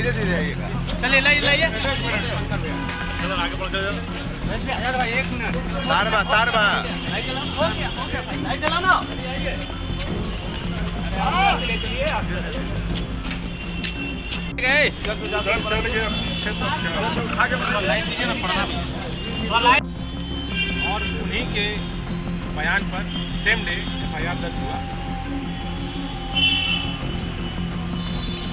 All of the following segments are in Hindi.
धीरे धीरे आइएगा। चलिए लाइए चलो आगे बढ़ जाओ। एक मिनट। तारबा लाइट चला ना। लाइन दीजिए ना, पढ़ना भी। और उन्हीं के बयान पर सेम डे FIR दर्ज हुआ,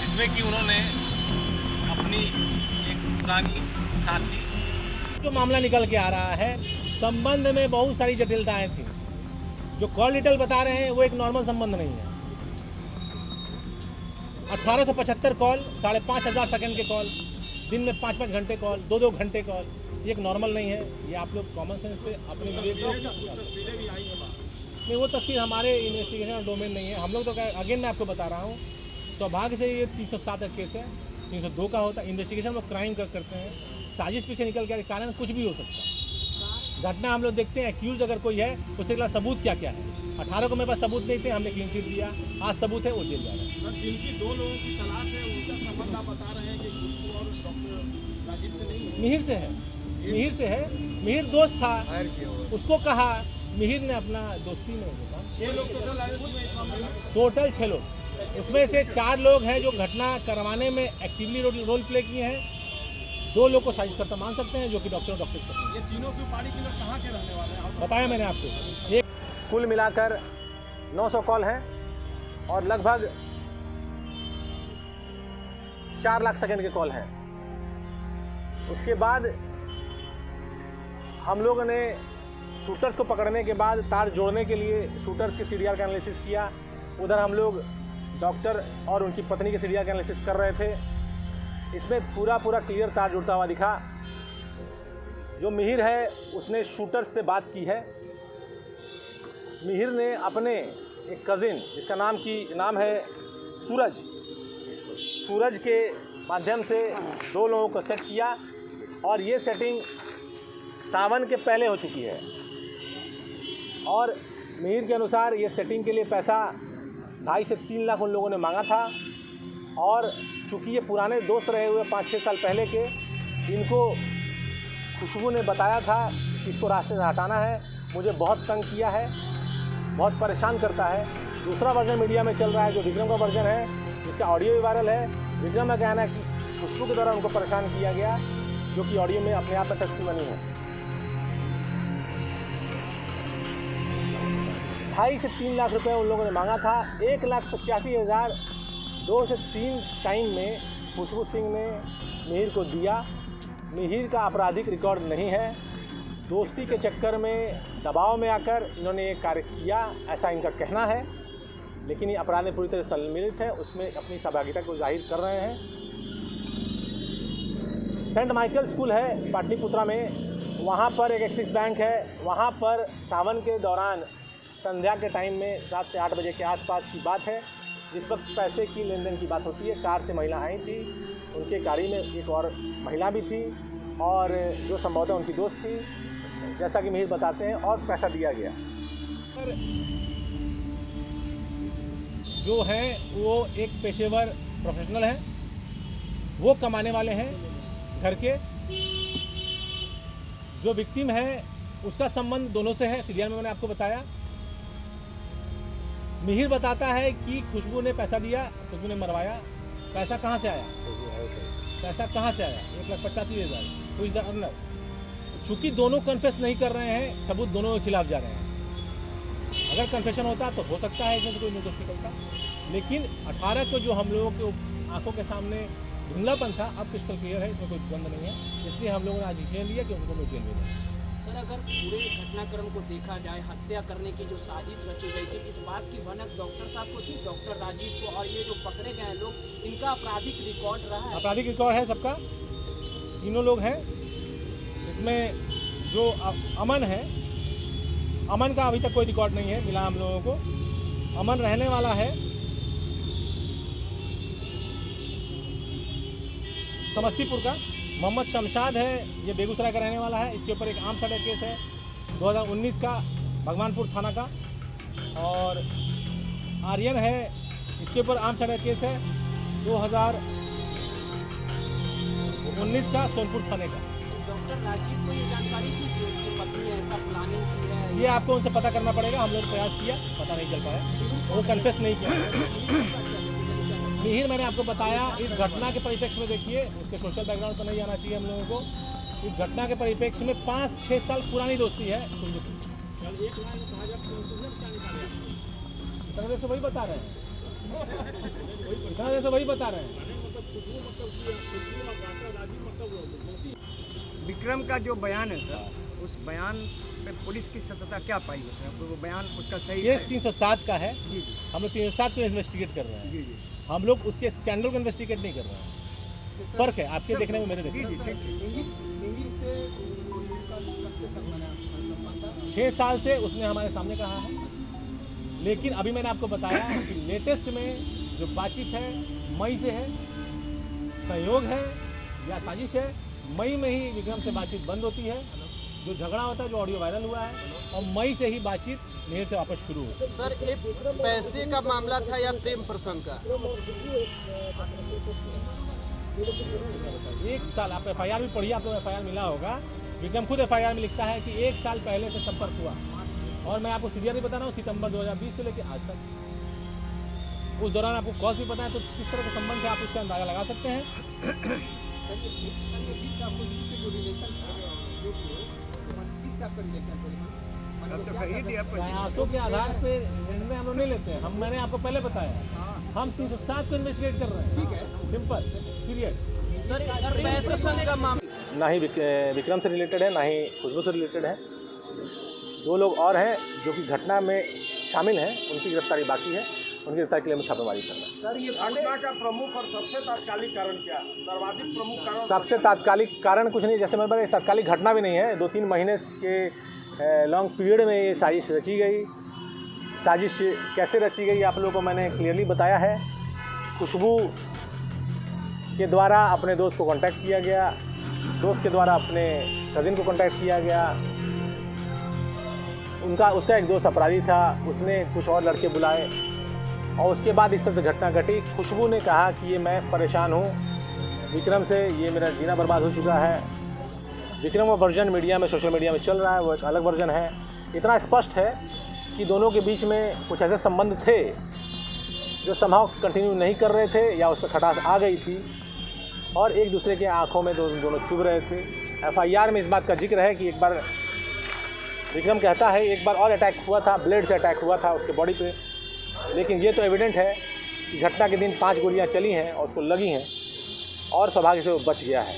जिसमें कि उन्होंने अपनी एक पुरानी साथी, जो मामला निकल के आ रहा है, संबंध में बहुत सारी जटिलताएं थी। जो कॉल डिटेल बता रहे हैं वो एक नॉर्मल संबंध नहीं है। 1875 कॉल, 5,500 सेकंड के कॉल, दिन में 5-5 घंटे कॉल, 2-2 घंटे कॉल, ये एक नॉर्मल नहीं है। ये आप लोग कॉमन सेंस से अपने विवेक से नहीं, वो तस्वीर हमारे इन्वेस्टिगेशन डोमेन नहीं है। हम लोग तो अगेन मैं आपको बता रहा हूँ, सौभाग्य से ये 307 का केस है, 302 का होता है। इन्वेस्टिगेशन हम लोग क्राइम करते हैं, साजिश पीछे निकल के कारण कुछ भी हो सकता है। घटना हम लोग देखते हैं, एक्यूज अगर कोई है उसके खिलाफ सबूत क्या क्या है। 18 को मेरे पास सबूत नहीं थे, हमने क्लीन चिट दिया, आज सबूत है, वो जेल जा रहा है। जिनकी 2 लोगों की तलाश है, उनका संबंध आप बता रहे हैं कि खुशबू और डॉक्टर राजीव से नहीं है? मिहिर से है, मिहिर दोस्त था, उसको कहा, मिहिर ने अपना दोस्ती में 6 लोग टोटल अरेस्ट हुए इस मामले में। टोटल 6 लोग, उसमें से 4 लोग हैं जो घटना करवाने में एक्टिवली रोल प्ले किए हैं। 2 लोग को साजिश करता मान सकते हैं, जो कि डॉक्टर करते हैं। ये तीनों सुपारी के लोग कहाँ के रहने वाले हैं? बताया मैंने आपको। ये कुल मिलाकर 900 कॉल हैं और लगभग 4 लाख सेकंड के कॉल हैं। उसके बाद हम लोगों ने शूटर्स को पकड़ने के बाद तार जोड़ने के लिए शूटर्स के CDR का एनालिसिस किया। उधर हम लोग डॉक्टर और उनकी पत्नी के CDR का एनालिसिस कर रहे थे। इसमें पूरा क्लियर तार जुड़ता हुआ दिखा। जो मिहिर है उसने शूटर्स से बात की है। मिहिर ने अपने एक कज़िन जिसका नाम है सूरज के माध्यम से 2 लोगों को सेट किया और ये सेटिंग सावन के पहले हो चुकी है। और मिहिर के अनुसार ये सेटिंग के लिए पैसा 2.5 से 3 लाख उन लोगों ने मांगा था। और चूँकि ये पुराने दोस्त रहे हुए 5-6 साल पहले के, इनको खुशबू ने बताया था कि इसको रास्ते से हटाना है, मुझे बहुत तंग किया है, बहुत परेशान करता है। दूसरा वर्जन मीडिया में चल रहा है जो विक्रम का वर्जन है, जिसका ऑडियो भी वायरल है। विक्रम का कहना है कि खुशबू के द्वारा उनको परेशान किया गया, जो कि ऑडियो में अपने आप में टेस्टिमनी है। 2.5 से 3 लाख रुपए उन लोगों ने मांगा था। 1,85,000 2 से 3 टाइम में खुशबू सिंह ने मिहिर को दिया। मिहिर का आपराधिक रिकॉर्ड नहीं है। दोस्ती के चक्कर में, दबाव में आकर इन्होंने ये कार्य किया, ऐसा इनका कहना है। लेकिन ये अपराध में पूरी तरह सम्मिलित है, उसमें अपनी सहभागिता को जाहिर कर रहे हैं। सेंट माइकल स्कूल है पाटलिपुत्रा में, वहाँ पर एक एक्सिस बैंक है। वहाँ पर सावन के दौरान संध्या के टाइम में 7 से 8 बजे के आसपास की बात है, जिस वक्त पैसे की लेन देन की बात होती है। कार से महिला आई थी, उनके गाड़ी में एक और महिला भी थी और जो संभवतः उनकी दोस्त थी, जैसा कि मिहिर बताते हैं, और पैसा दिया गया। जो हैं वो एक पेशेवर प्रोफेशनल हैं, वो कमाने वाले हैं घर के। जो विक्टिम है उसका संबंध दोनों से है, CDR में मैंने आपको बताया। मिहिर बताता है कि खुशबू ने पैसा दिया, खुशबू ने मरवाया। पैसा कहाँ से आया? 1,85,000, हु इज द अर्नर? चूँकि दोनों कन्फेस नहीं कर रहे हैं, सबूत दोनों के खिलाफ जा रहे हैं। अगर कन्फेशन होता तो हो सकता है इसमें से कोई निर्दोष निकलता, लेकिन 18 को जो हम लोगों के आंखों के सामने धुंधलापन था, अब क्रिस्टल क्लियर है, इसमें कोई द्वंद्व नहीं है। इसलिए हम लोगों ने आज डिसीजन लिया कि उनको जेल में दें। सर, अगर पूरे घटनाक्रम को देखा जाए, हत्या करने की जो साजिश रची गई थी, इस बात की भनक डॉक्टर साहब को थी, डॉक्टर राजीव को, और ये जो पकड़े गए हैं लोग, इनका आपराधिक रिकॉर्ड रहा है? आपराधिक रिकॉर्ड है सबका, तीनों लोग हैं। इसमें जो अमन है, अमन का अभी तक कोई रिकॉर्ड नहीं है मिला हम लोगों को। अमन रहने वाला है समस्तीपुर का। मोहम्मद शमशाद है, ये बेगूसराय का रहने वाला है। इसके ऊपर एक आर्म्स एक्ट केस है 2019 का, भगवानपुर थाना का। और आर्यन है, इसके ऊपर आर्म्स एक्ट केस है 2000 2019 का सोनपुर थाने का। डॉक्टर राजीव को ये जानकारी थी कि उनकी पत्नी ने ऐसा प्लानिंग की है? ये आपको उनसे पता करना पड़ेगा। हम लोग ने प्रयास किया, पता नहीं चल पाया, वो कन्फेस नहीं किया। मिहिर मैंने आपको बताया, इस घटना के परिप्रेक्ष्य में देखिए, उसके सोशल बैकग्राउंड पर नहीं आना चाहिए हम लोगों को। इस घटना के परिप्रेक्ष्य में 5-6 साल पुरानी दोस्ती है खुशबू की। इतना देर से वही बता रहे हैं, इतना देर से वही बता रहे हैं। विक्रम का जो बयान है सर, उस बयान पे पुलिस की सत्यता क्या पाई उसने? वो बयान उसका सही केस है? 307 का है। जी जी हम लोग 307 को इन्वेस्टिगेट कर रहे हैं। जी जी हम लोग उसके स्कैंडल को इन्वेस्टिगेट नहीं कर रहे हैं। फर्क है आपके देखने में, मेरे देखने जी में। जी ठीक ठीक। 6 साल से उसने हमारे सामने कहा है, लेकिन अभी मैंने आपको बताया कि लेटेस्ट में जो बातचीत है मई से है, संयोग है या साजिश है। मई में ही विक्रम से बातचीत बंद होती है, जो झगड़ा होता है, जो ऑडियो वायरल हुआ है, और मई से ही बातचीत मिहिर से वापस शुरू हुई। सर, एक पैसे का मामला था या प्रेम प्रसंग का? 1 साल, आप FIR भी पढ़िए, आपको FIR मिला होगा। विक्रम खुद FIR में लिखता है कि 1 साल पहले से संपर्क हुआ, और मैं आपको सीरियसली बता रहा हूँ, सितंबर 2020 से लेकर आज तक। उस दौरान आपको कॉज भी पता है, तो किस तरह के संबंध है आप उससे अंदाजा लगा सकते हैं। प्रयासों के आधार पे निर्णय हम लोग नहीं लेते हैं। मैंने आपको पहले बताया, हम 307 को इन्वेस्टिगेट कर रहे हैं। ठीक है, सिंपल, पीरियड। सर, पैसे का मामला ना ही विक्रम से रिलेटेड है, ना ही खुशबू से रिलेटेड है। 2 लोग और हैं जो कि घटना में शामिल हैं, उनकी गिरफ्तारी बाकी है। उनकी गिरफ्तारी के लिए हम छापेमारी कर रहे हैं। सर, ये घटना का प्रमुख और सबसे तात्कालिक कारण क्या? सर्वाधिक प्रमुख कारण? सबसे तात्कालिक कारण कुछ नहीं, जैसे मेरे पास तात्कालिक घटना भी नहीं है। 2-3 महीने के लॉन्ग पीरियड में ये साजिश रची गई। साजिश कैसे रची गई आप लोगों को मैंने क्लियरली बताया है। खुशबू के द्वारा अपने दोस्त को कांटेक्ट किया गया, दोस्त के द्वारा अपने कज़िन को कांटेक्ट किया गया। उसका एक दोस्त अपराधी था, उसने कुछ और लड़के बुलाए, और उसके बाद इस तरह से घटना घटी। खुशबू ने कहा कि ये मैं परेशान हूँ विक्रम से, ये मेरा जीना बर्बाद हो चुका है। विक्रम का वर्जन मीडिया में, सोशल मीडिया में चल रहा है, वो एक अलग वर्जन है। इतना स्पष्ट है कि दोनों के बीच में कुछ ऐसे संबंध थे जो समहाउ कंटिन्यू नहीं कर रहे थे, या उस पर खटास आ गई थी, और एक दूसरे के आंखों में दोनों चुभ रहे थे। FIR में इस बात का जिक्र है कि एक बार विक्रम कहता है एक बार और अटैक हुआ था, ब्लेड से अटैक हुआ था उसके बॉडी पे, लेकिन ये तो एविडेंट है कि घटना के दिन 5 गोलियां चली हैं और उसको लगी हैं, और सौभाग्य से वो बच गया है।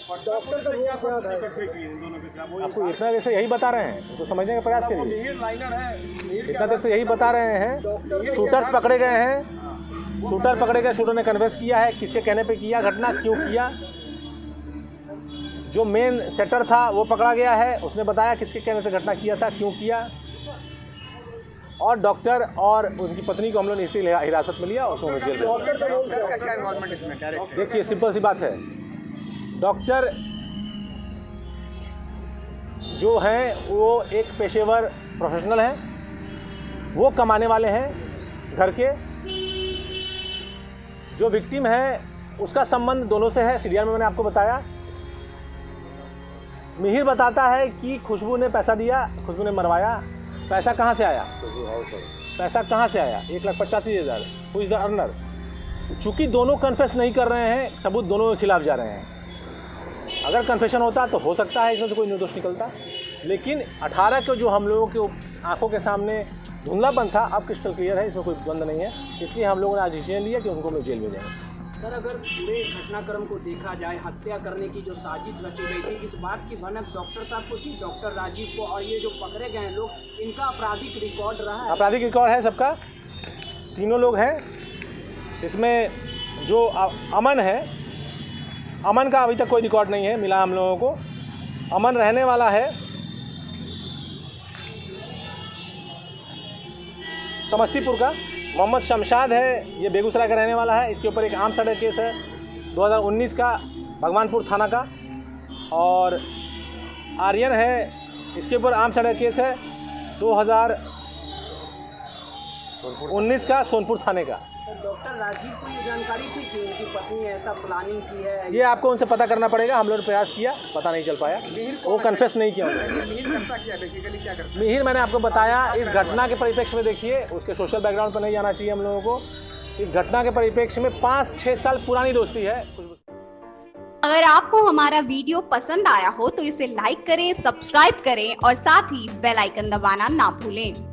डॉक्टर का क्या इकट्ठे किए इन दोनों के खिलाफ? आपको इतना देर से यही बता रहे हैं, तो समझने का प्रयास करिए। मिहिर लाइनर है, मिहिर इतना देर से यही बता रहे हैं। शूटर्स पकड़े गए हैं, शूटर पकड़े गए, शूटर ने कन्वेंस किया है, किसके कहने पे किया घटना, क्यों किया। जो मेन सेटर था वो पकड़ा गया है, उसने बताया किसके कहने से घटना किया था, क्यों किया। और डॉक्टर और उनकी पत्नी को हम लोग ने इसी हिरासत में लिया और उसको जेल में। देखिए, सिंपल सी बात है, डॉक्टर जो हैं वो एक पेशेवर प्रोफेशनल हैं, वो कमाने वाले हैं घर के। जो विक्टिम है उसका संबंध दोनों से है, CDR में मैंने आपको बताया। मिहिर बताता है कि खुशबू ने पैसा दिया, खुशबू ने मरवाया। पैसा कहाँ से आया? पैसा कहाँ से आया? 1,85,000। Who is the earner? चूँकि दोनों कन्फेस नहीं कर रहे हैं, सबूत दोनों के खिलाफ जा रहे हैं। अगर कन्फेशन होता तो हो सकता है इसमें से कोई निर्दोष निकलता, लेकिन 18 को जो हम लोगों के आंखों के सामने धुंधलापन था, अब क्रिस्टल क्लियर है, इसमें कोई द्वंद्व नहीं है। इसलिए हम लोगों ने आज डिसीजन लिया कि उनको हम जेल भेजेंगे। सर, अगर पूरे घटनाक्रम को देखा जाए, हत्या करने की जो साजिश रची गई थी, इस बात की भनक डॉक्टर साहब को थी, डॉक्टर राजीव को, और ये जो पकड़े गए लोग, इनका आपराधिक रिकॉर्ड रहा है? आपराधिक रिकॉर्ड है सबका, तीनों लोग हैं। इसमें जो अमन है, अमन का अभी तक कोई रिकॉर्ड नहीं है मिला हम लोगों को। अमन रहने वाला है समस्तीपुर का। मोहम्मद शमशाद है, ये बेगूसराय का रहने वाला है। इसके ऊपर एक आर्म्स मर्डर केस है 2019 का, भगवानपुर थाना का। और आर्यन है, इसके ऊपर आर्म्स मर्डर केस है 2019 का, सोनपुर थाने का। डॉक्टर राजीव को ये जानकारी थी कि उनकी पत्नी ऐसा प्लानिंग की है? ये आपको उनसे पता करना पड़ेगा। हम लोगों ने प्रयास किया, पता नहीं चल पाया, वो कन्फेस नहीं किया उन्होंने। मिहिर मैंने आपको बताया, इस घटना के परिप्रेक्ष्य में देखिए, उसके सोशल बैकग्राउंड पर नहीं जाना चाहिए हम लोगों को। इस घटना के परिप्रेक्ष्य में 5-6 साल पुरानी दोस्ती है। अगर आपको हमारा वीडियो पसंद आया हो तो इसे लाइक करें, सब्सक्राइब करें और साथ ही बेल आइकन दबाना ना भूलें।